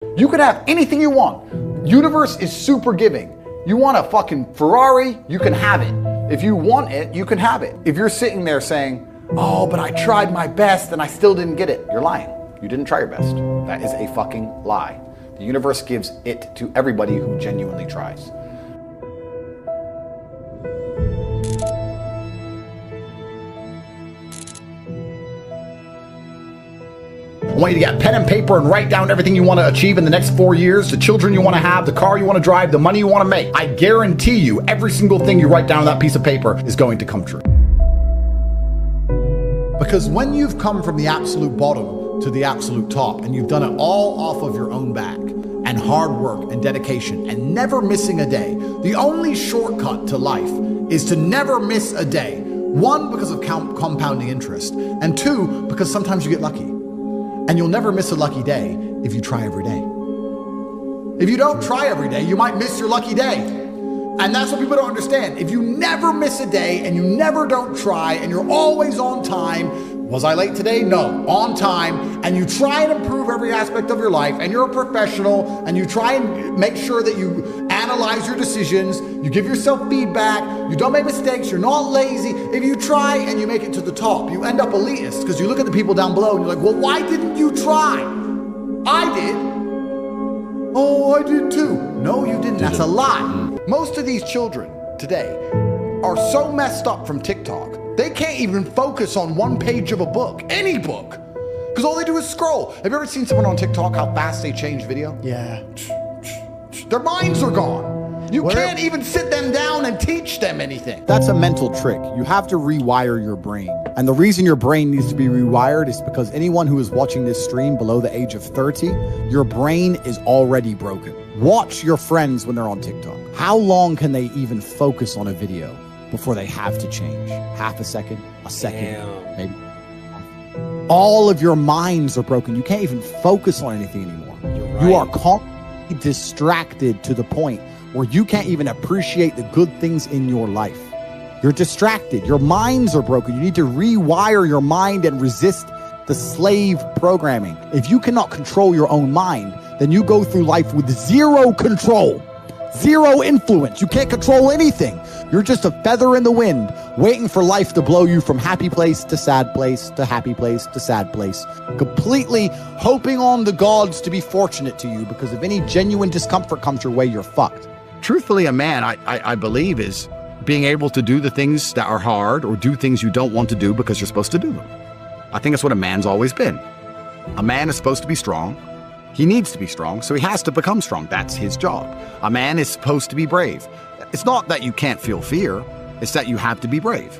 You can have anything you want. Universe is super giving. You want a fucking Ferrari, you can have it. If you want it, you can have it. If you're sitting there saying, oh, but I tried my best and I still didn't get it, you're lying. You didn't try your best. That is a fucking lie. The universe gives it to everybody who genuinely tries. I want you to get pen and paper and write down everything you want to achieve in the next 4 years, the children you want to have, the car you want to drive, the money you want to make. I guarantee you, every single thing you write down on that piece of paper is going to come true. Because when you've come from the absolute bottom to the absolute top, and you've done it all off of your own back, and hard work and dedication, and never missing a day, the only shortcut to life is to never miss a day. One, because of compounding interest, and two, because sometimes you get lucky. And you'll never miss a lucky day if you try every day. If you don't try every day, you might miss your lucky day. And that's what people don't understand. If you never miss a day and you never don't try and you're always on time, was I late today? No, on time, and you try and improve every aspect of your life, and you're a professional, and you try and make sure that you analyze your decisions, you give yourself feedback, you don't make mistakes, you're not lazy. If you try and you make it to the top, you end up elitist, because you look at the people down below and you're like, well, why didn't you try? I did. Oh, I did too. No, you didn't. That's a lie. Most of these children today are so messed up from TikTok, they can't even focus on one page of a book, any book, because all they do is scroll. Have you ever seen someone on TikTok, how fast they change video? Yeah. Their minds are gone. You can't even sit them down and teach them anything. That's a mental trick. You have to rewire your brain. And the reason your brain needs to be rewired is because anyone who is watching this stream below the age of 30, your brain is already broken. Watch your friends when they're on TikTok. How long can they even focus on a video before they have to change? Half a second, maybe. All of your minds are broken. You can't even focus on anything anymore. Right. You are constantly distracted to the point where you can't even appreciate the good things in your life. You're distracted. Your minds are broken. You need to rewire your mind and resist the slave programming. If you cannot control your own mind, then you go through life with zero control, zero influence. You can't control anything. You're just a feather in the wind, waiting for life to blow you from happy place to sad place to happy place to sad place, completely hoping on the gods to be fortunate to you, because if any genuine discomfort comes your way, you're fucked. Truthfully, a man, I believe, is being able to do the things that are hard or do things you don't want to do because you're supposed to do them. I think that's what a man's always been. A man is supposed to be strong. He needs to be strong, so he has to become strong. That's his job. A man is supposed to be brave. It's not that you can't feel fear, it's that you have to be brave.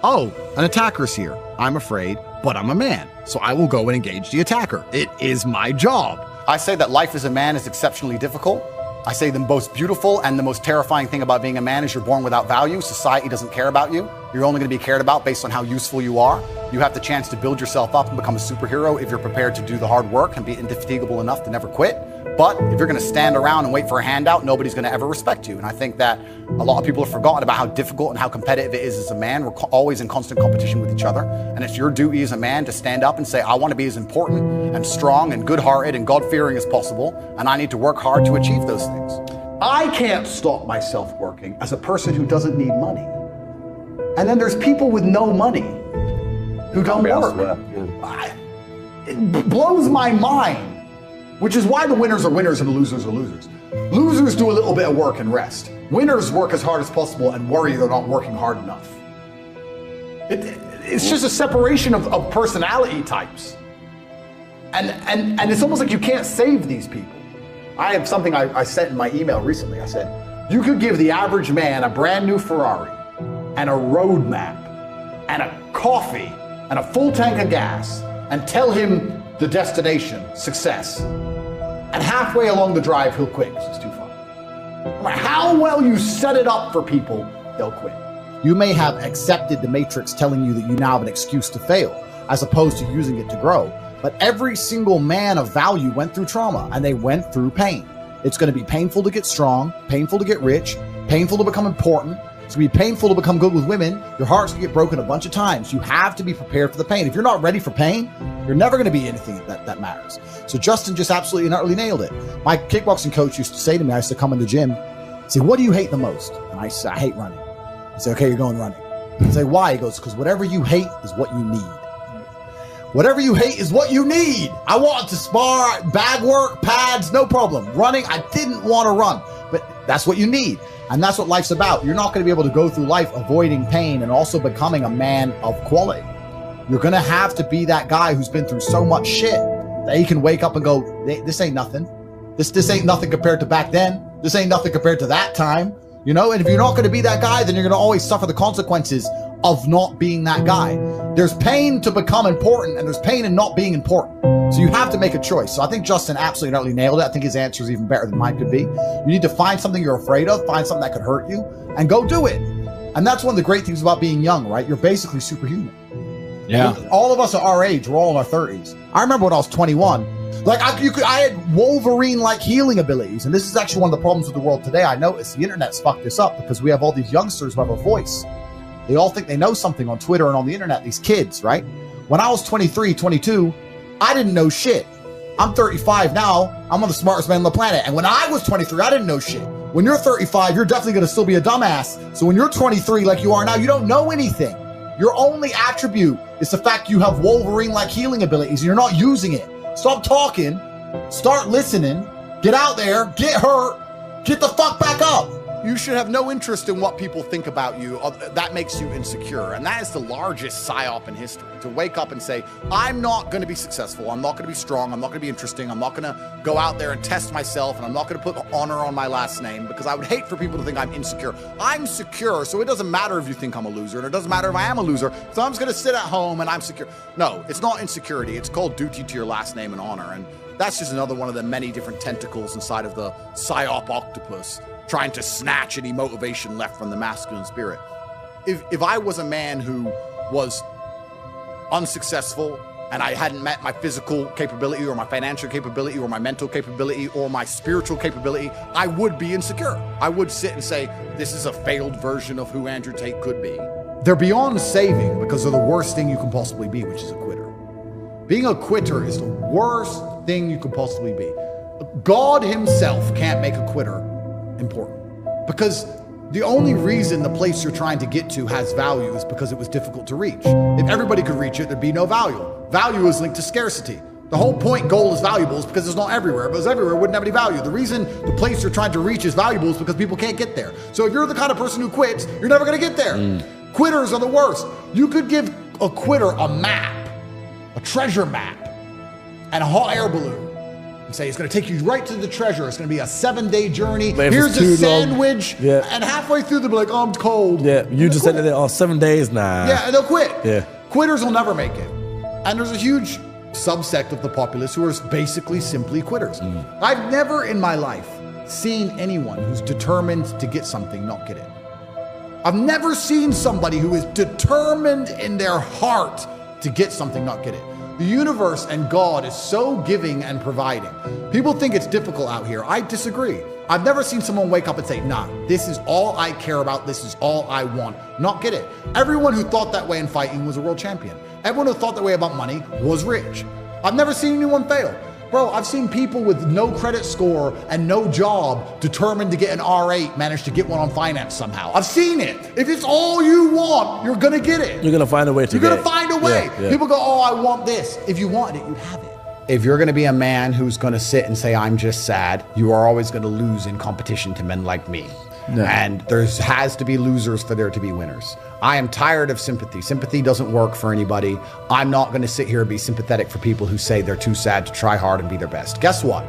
Oh, an attacker's here. I'm afraid, but I'm a man, so I will go and engage the attacker. It is my job. I say that life as a man is exceptionally difficult. I say the most beautiful and the most terrifying thing about being a man is you're born without value. Society doesn't care about you. You're only going to be cared about based on how useful you are. You have the chance to build yourself up and become a superhero if you're prepared to do the hard work and be indefatigable enough to never quit. But if you're going to stand around and wait for a handout, nobody's going to ever respect you. And I think that a lot of people have forgotten about how difficult and how competitive it is as a man. We're always in constant competition with each other. And it's your duty as a man to stand up and say, I want to be as important and strong and good-hearted and God-fearing as possible. And I need to work hard to achieve those things. I can't stop myself working as a person who doesn't need money. And then there's people with no money who don't work. It blows my mind. Which is why the winners are winners and the losers are losers. Losers do a little bit of work and rest. Winners work as hard as possible and worry they're not working hard enough. It's just a separation of personality types. And it's almost like you can't save these people. I have something I sent in my email recently. I said, you could give the average man a brand new Ferrari and a road map and a coffee and a full tank of gas and tell him the destination, success. And halfway along the drive, he'll quit because it's too far. No matter how well you set it up for people, they'll quit. You may have accepted the matrix telling you that you now have an excuse to fail, as opposed to using it to grow. But every single man of value went through trauma, and they went through pain. It's going to be painful to get strong, painful to get rich, painful to become important. It's going to be painful to become good with women. Your heart's going to get broken a bunch of times. You have to be prepared for the pain. If you're not ready for pain, You're never going to be anything that matters. So Justin just absolutely and utterly nailed it. My kickboxing coach used to say to me, I used to come in the gym, say, what do you hate the most? And I say, I hate running. I say, okay, you're going running. I say, why? He goes, because whatever you hate is what you need. Whatever you hate is what you need. I wanted to spar, bag work, pads, no problem. Running, I didn't want to run, but that's what you need. And that's what life's about. You're not going to be able to go through life avoiding pain and also becoming a man of quality. You're going to have to be that guy who's been through so much shit that he can wake up and go, this ain't nothing. This ain't nothing compared to back then. This ain't nothing compared to that time. You know, and if you're not going to be that guy, then you're going to always suffer the consequences of not being that guy. There's pain to become important, and there's pain in not being important. So you have to make a choice. So I think Justin absolutely utterly nailed it. I think his answer is even better than mine could be. You need to find something you're afraid of, find something that could hurt you, and go do it. And that's one of the great things about being young, right? You're basically superhuman. Yeah. All of us are our age. We're all in our 30s. I remember when I was 21, like I had Wolverine-like healing abilities. And this is actually one of the problems with the world today. I noticed the internet's fucked this up because we have all these youngsters who have a voice. They all think they know something on Twitter and on the internet, these kids, right? When I was 23, 22, I didn't know shit. I'm 35 now. I'm one of the smartest men on the planet. And when I was 23, I didn't know shit. When you're 35, you're definitely going to still be a dumbass. So when you're 23 like you are now, you don't know anything. Your only attribute is the fact you have Wolverine-like healing abilities and you're not using it. Stop talking, start listening, get out there, get hurt, get the fuck back up. You should have no interest in what people think about you. That makes you insecure. And that is the largest psyop in history. To wake up and say, I'm not going to be successful. I'm not going to be strong. I'm not going to be interesting. I'm not going to go out there and test myself. And I'm not going to put honor on my last name because I would hate for people to think I'm insecure. I'm secure, so it doesn't matter if you think I'm a loser. And it doesn't matter if I am a loser. So I'm just going to sit at home and I'm secure. No, it's not insecurity. It's called duty to your last name and honor. And that's just another one of the many different tentacles inside of the psyop octopus, trying to snatch any motivation left from the masculine spirit. If I was a man who was unsuccessful and I hadn't met my physical capability or my financial capability or my mental capability or my spiritual capability, I would be insecure. I would sit and say, this is a failed version of who Andrew Tate could be. They're beyond saving because they're the worst thing you can possibly be, which is a quitter. Being a quitter is the worst thing you could possibly be. God himself can't make a quitter important, because the only reason the place you're trying to get to has value is because it was difficult to reach. If everybody could reach it, there'd be no value. Value is linked to scarcity. The whole point gold is valuable is because it's not everywhere. If it was everywhere, it wouldn't have any value. The reason the place you're trying to reach is valuable is because people can't get there. So if you're the kind of person who quits, you're never going to get there. Quitters are the worst. You could give a quitter a map, a treasure map, and a hot air balloon. And say, it's going to take you right to the treasure. It's going to be a 7-day journey. Here's a sandwich. Yeah. And halfway through, they'll be like, oh, I'm cold. Yeah, you just said that, 7 days, nah. Yeah, and they'll quit. Yeah. Quitters will never make it. And there's a huge subsect of the populace who are basically simply quitters. I've never in my life seen anyone who's determined to get something not get it. I've never seen somebody who is determined in their heart to get something not get it. The universe and God is so giving and providing. People think it's difficult out here. I disagree. I've never seen someone wake up and say, nah, this is all I care about. This is all I want. Not get it. Everyone who thought that way in fighting was a world champion. Everyone who thought that way about money was rich. I've never seen anyone fail. Bro, I've seen people with no credit score and no job determined to get an R8 manage to get one on finance somehow. I've seen it. If it's all you want, you're going to get it. You're going to find a way to You're going to find a way. Yeah. People go, oh, I want this. If you want it, you have it. If you're going to be a man who's going to sit and say, I'm just sad, you are always going to lose in competition to men like me. No. And there has to be losers for there to be winners. I am tired of sympathy. Sympathy doesn't work for anybody. I'm not going to sit here and be sympathetic for people who say they're too sad to try hard and be their best. Guess what?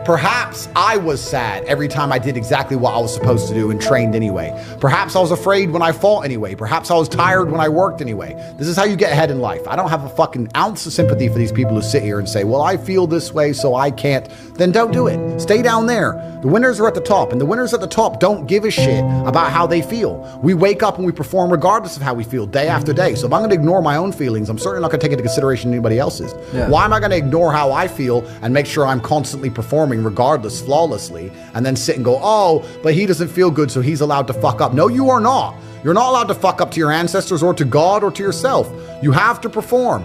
Perhaps I was sad every time I did exactly what I was supposed to do and trained anyway. Perhaps I was afraid when I fought anyway. Perhaps I was tired when I worked anyway. This is how you get ahead in life. I don't have a fucking ounce of sympathy for these people who sit here and say, well, I feel this way, so I can't. Then don't do it. Stay down there. The winners are at the top, and the winners at the top don't give a shit about how they feel. We wake up and we perform regardless of how we feel day after day. So if I'm going to ignore my own feelings, I'm certainly not going to take into consideration anybody else's. Yeah. Why am I going to ignore how I feel and make sure I'm constantly performing regardless, flawlessly, and then sit and go, oh, but he doesn't feel good, so he's allowed to fuck up. No, you are not. You're not allowed to fuck up to your ancestors or to God or to yourself. You have to perform.